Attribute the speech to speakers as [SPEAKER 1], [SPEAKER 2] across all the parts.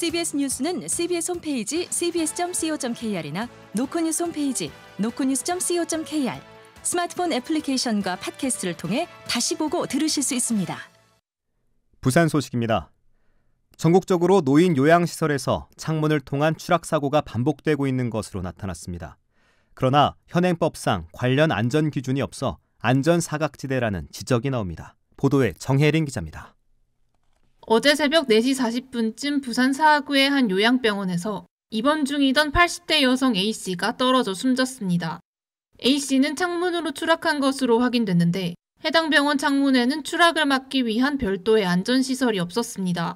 [SPEAKER 1] CBS 뉴스는 CBS 홈페이지 cbs.co.kr이나 노컷뉴스 홈페이지 노컷뉴스.co.kr, 스마트폰 애플리케이션과 팟캐스트를 통해 다시 보고 들으실 수 있습니다.
[SPEAKER 2] 부산 소식입니다. 전국적으로 노인 요양시설에서 창문을 통한 추락사고가 반복되고 있는 것으로 나타났습니다. 그러나 현행법상 관련 안전기준이 없어 안전사각지대라는 지적이 나옵니다. 보도에 정혜린 기자입니다.
[SPEAKER 3] 어제 새벽 4시 40분쯤 부산 사하구의 한 요양병원에서 입원 중이던 80대 여성 A씨가 떨어져 숨졌습니다. A씨는 창문으로 추락한 것으로 확인됐는데 해당 병원 창문에는 추락을 막기 위한 별도의 안전시설이 없었습니다.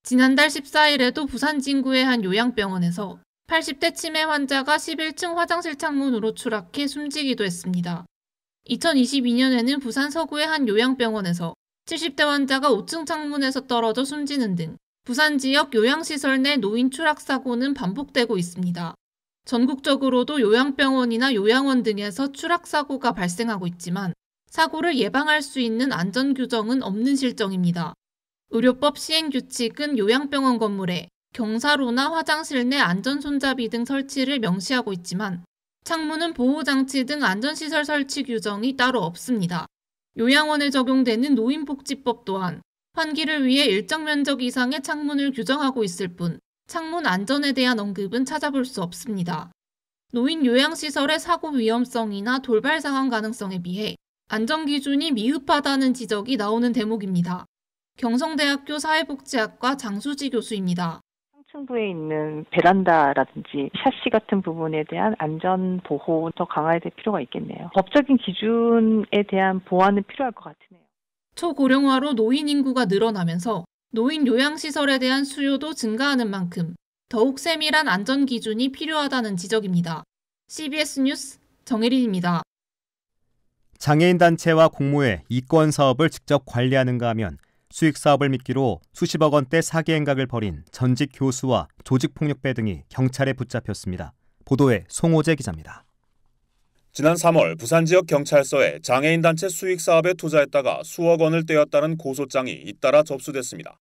[SPEAKER 3] 지난달 14일에도 부산 진구의 한 요양병원에서 80대 치매 환자가 11층 화장실 창문으로 추락해 숨지기도 했습니다. 2022년에는 부산 서구의 한 요양병원에서 70대 환자가 5층 창문에서 떨어져 숨지는 등 부산 지역 요양시설 내 노인 추락 사고는 반복되고 있습니다. 전국적으로도 요양병원이나 요양원 등에서 추락 사고가 발생하고 있지만 사고를 예방할 수 있는 안전 규정은 없는 실정입니다. 의료법 시행 규칙은 요양병원 건물에 경사로나 화장실 내 안전 손잡이 등 설치를 명시하고 있지만 창문은 보호장치 등 안전시설 설치 규정이 따로 없습니다. 요양원에 적용되는 노인복지법 또한 환기를 위해 일정 면적 이상의 창문을 규정하고 있을 뿐 창문 안전에 대한 언급은 찾아볼 수 없습니다. 노인 요양시설의 사고 위험성이나 돌발 상황 가능성에 비해 안전기준이 미흡하다는 지적이 나오는 대목입니다. 경성대학교 사회복지학과 장수지 교수입니다.
[SPEAKER 4] 상층부에 있는 베란다라든지 샤시 같은 부분에 대한 안전 보호 더 강화될 필요가 있겠네요. 법적인 기준에 대한 보완은 필요할 것 같으네요.
[SPEAKER 3] 초고령화로 노인 인구가 늘어나면서 노인 요양시설에 대한 수요도 증가하는 만큼 더욱 세밀한 안전 기준이 필요하다는 지적입니다. CBS 뉴스 정혜린입니다.
[SPEAKER 2] 장애인 단체와 공모해 이권 사업을 직접 관리하는가 하면 수익 사업을 미끼로 수십억 원대 사기 행각을 벌인 전직 교수와 조직폭력배 등이 경찰에 붙잡혔습니다. 보도에 송호재 기자입니다.
[SPEAKER 5] 지난 3월 부산 지역 경찰서에 장애인 단체 수익 사업에 투자했다가 수억 원을 떼었다는 고소장이 잇따라 접수됐습니다.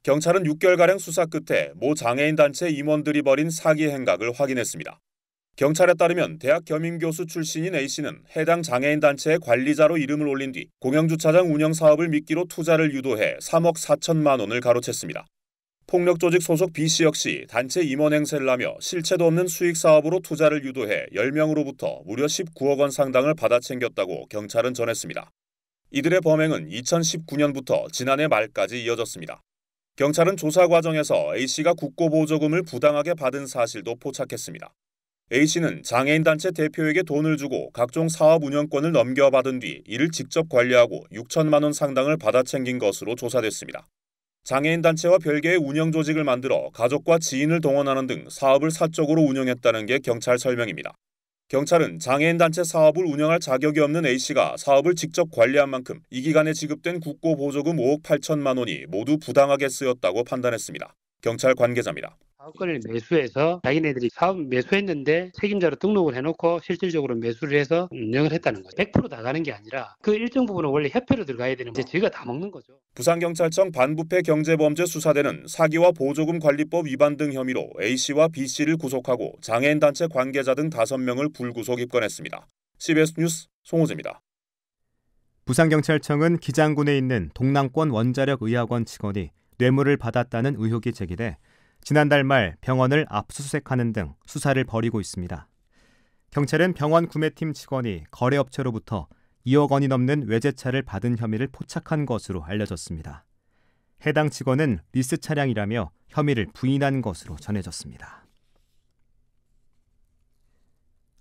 [SPEAKER 5] 경찰은 6개월가량 수사 끝에 모 장애인 단체 임원들이 벌인 사기 행각을 확인했습니다. 경찰에 따르면 대학 겸임교수 출신인 A씨는 해당 장애인 단체의 관리자로 이름을 올린 뒤 공영주차장 운영 사업을 미끼로 투자를 유도해 3억 4천만 원을 가로챘습니다. 폭력조직 소속 B씨 역시 단체 임원 행세를 하며 실체도 없는 수익 사업으로 투자를 유도해 10명으로부터 무려 19억 원 상당을 받아 챙겼다고 경찰은 전했습니다. 이들의 범행은 2019년부터 지난해 말까지 이어졌습니다. 경찰은 조사 과정에서 A씨가 국고보조금을 부당하게 받은 사실도 포착했습니다. A씨는 장애인 단체 대표에게 돈을 주고 각종 사업 운영권을 넘겨받은 뒤 이를 직접 관리하고 6천만 원 상당을 받아 챙긴 것으로 조사됐습니다. 장애인 단체와 별개의 운영 조직을 만들어 가족과 지인을 동원하는 등 사업을 사적으로 운영했다는 게 경찰 설명입니다. 경찰은 장애인 단체 사업을 운영할 자격이 없는 A씨가 사업을 직접 관리한 만큼 이 기간에 지급된 국고보조금 5억 8천만 원이 모두 부당하게 쓰였다고 판단했습니다. 경찰 관계자입니다.
[SPEAKER 6] 사업권을 매수해서 자기네들이 사업 매수했는데 책임자로 등록을 해놓고 실질적으로 매수를 해서 운영을 했다는 거죠. 100% 나가는 게 아니라 그 일정 부분은 원래 협회로 들어가야 되는데 저희가 다 먹는 거죠.
[SPEAKER 5] 부산경찰청 반부패 경제범죄수사대는 사기와 보조금 관리법 위반 등 혐의로 A씨와 B씨를 구속하고 장애인 단체 관계자 등 5명을 불구속 입건했습니다. CBS 뉴스 송호재입니다.
[SPEAKER 2] 부산경찰청은 기장군에 있는 동남권 원자력 의학원 직원이 뇌물을 받았다는 의혹이 제기돼 지난달 말 병원을 압수수색하는 등 수사를 벌이고 있습니다. 경찰은 병원 구매팀 직원이 거래업체로부터 2억 원이 넘는 외제차를 받은 혐의를 포착한 것으로 알려졌습니다. 해당 직원은 리스 차량이라며 혐의를 부인한 것으로 전해졌습니다.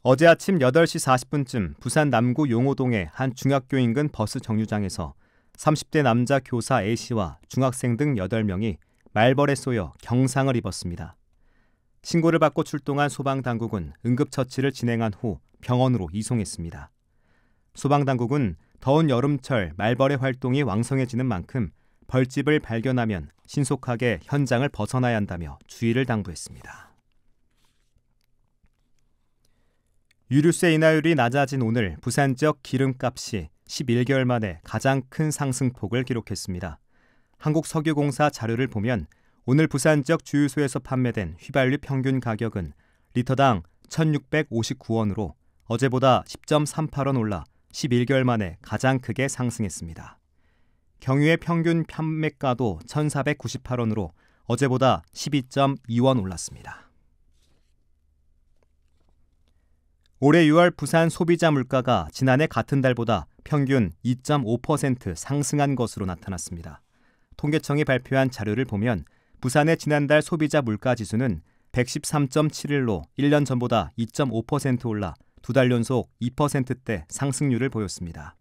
[SPEAKER 2] 어제 아침 8시 40분쯤 부산 남구 용호동의 한 중학교 인근 버스 정류장에서 30대 남자 교사 A씨와 중학생 등 8명이 말벌에 쏘여 경상을 입었습니다. 신고를 받고 출동한 소방당국은 응급처치를 진행한 후 병원으로 이송했습니다. 소방당국은 더운 여름철 말벌의 활동이 왕성해지는 만큼 벌집을 발견하면 신속하게 현장을 벗어나야 한다며 주의를 당부했습니다. 유류세 인하율이 낮아진 오늘 부산 지역 기름값이 11개월 만에 가장 큰 상승폭을 기록했습니다. 한국석유공사 자료를 보면 오늘 부산 지역 주유소에서 판매된 휘발유 평균 가격은 리터당 1,659원으로 어제보다 10.38원 올라 11개월 만에 가장 크게 상승했습니다. 경유의 평균 판매가도 1,498원으로 어제보다 12.2원 올랐습니다. 올해 6월 부산 소비자 물가가 지난해 같은 달보다 평균 2.5% 상승한 것으로 나타났습니다. 통계청이 발표한 자료를 보면 부산의 지난달 소비자 물가 지수는 113.71로 1년 전보다 2.5% 올라 두 달 연속 2%대 상승률을 보였습니다.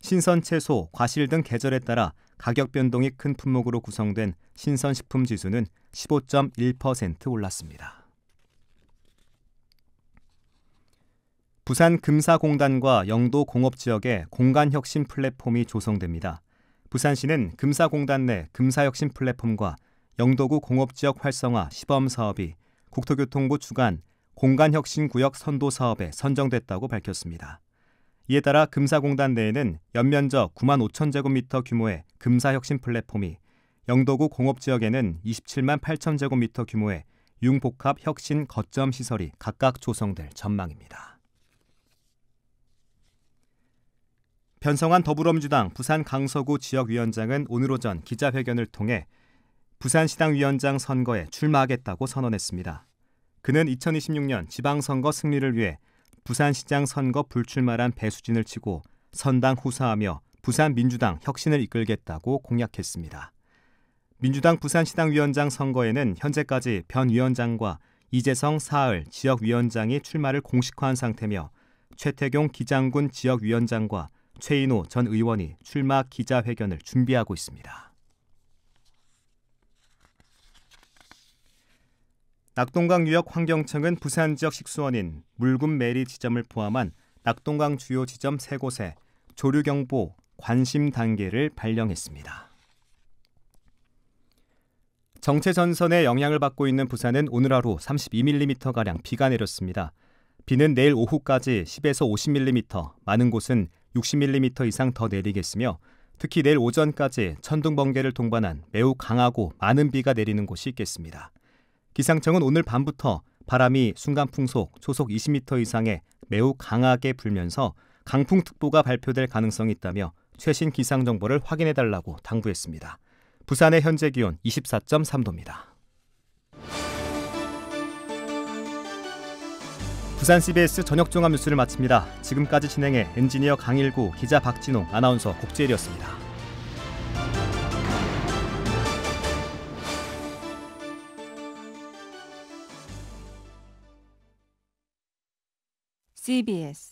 [SPEAKER 2] 신선 채소, 과실 등 계절에 따라 가격 변동이 큰 품목으로 구성된 신선식품 지수는 15.1% 올랐습니다. 부산 금사공단과 영도 공업지역에 공간혁신 플랫폼이 조성됩니다. 부산시는 금사공단 내 금사혁신 플랫폼과 영도구 공업지역 활성화 시범사업이 국토교통부 주관 공간혁신구역 선도사업에 선정됐다고 밝혔습니다. 이에 따라 금사공단 내에는 연면적 9만 5천 제곱미터 규모의 금사혁신 플랫폼이, 영도구 공업지역에는 27만 8천 제곱미터 규모의 융복합 혁신 거점 시설이 각각 조성될 전망입니다. 변성환 더불어민주당 부산 강서구 지역위원장은 오늘 오전 기자회견을 통해 부산시당위원장 선거에 출마하겠다고 선언했습니다. 그는 2026년 지방선거 승리를 위해 부산시장 선거 불출마란 배수진을 치고 선당 후사하며 부산민주당 혁신을 이끌겠다고 공약했습니다. 민주당 부산시당위원장 선거에는 현재까지 변 위원장과 이재성 사흘 지역위원장이 출마를 공식화한 상태며 최태경 기장군 지역위원장과 최인호 전 의원이 출마 기자회견을 준비하고 있습니다. 낙동강유역환경청은 부산 지역 식수원인 물금메리 지점을 포함한 낙동강 주요 지점 3곳에 조류경보 관심 단계를 발령했습니다. 정체전선의 영향을 받고 있는 부산은 오늘 하루 32mm가량 비가 내렸습니다. 비는 내일 오후까지 10에서 50mm, 많은 곳은 60mm 이상 더 내리겠으며 특히 내일 오전까지 천둥, 번개를 동반한 매우 강하고 많은 비가 내리는 곳이 있겠습니다. 기상청은 오늘 밤부터 바람이 순간풍속 초속 20m 이상의 매우 강하게 불면서 강풍특보가 발표될 가능성이 있다며 최신 기상정보를 확인해달라고 당부했습니다. 부산의 현재 기온 24.3도입니다. 부산 CBS 저녁 종합 뉴스를 마칩니다. 지금까지 진행해 엔지니어 강일구, 기자 박진홍, 아나운서 국재일이었습니다.
[SPEAKER 1] CBS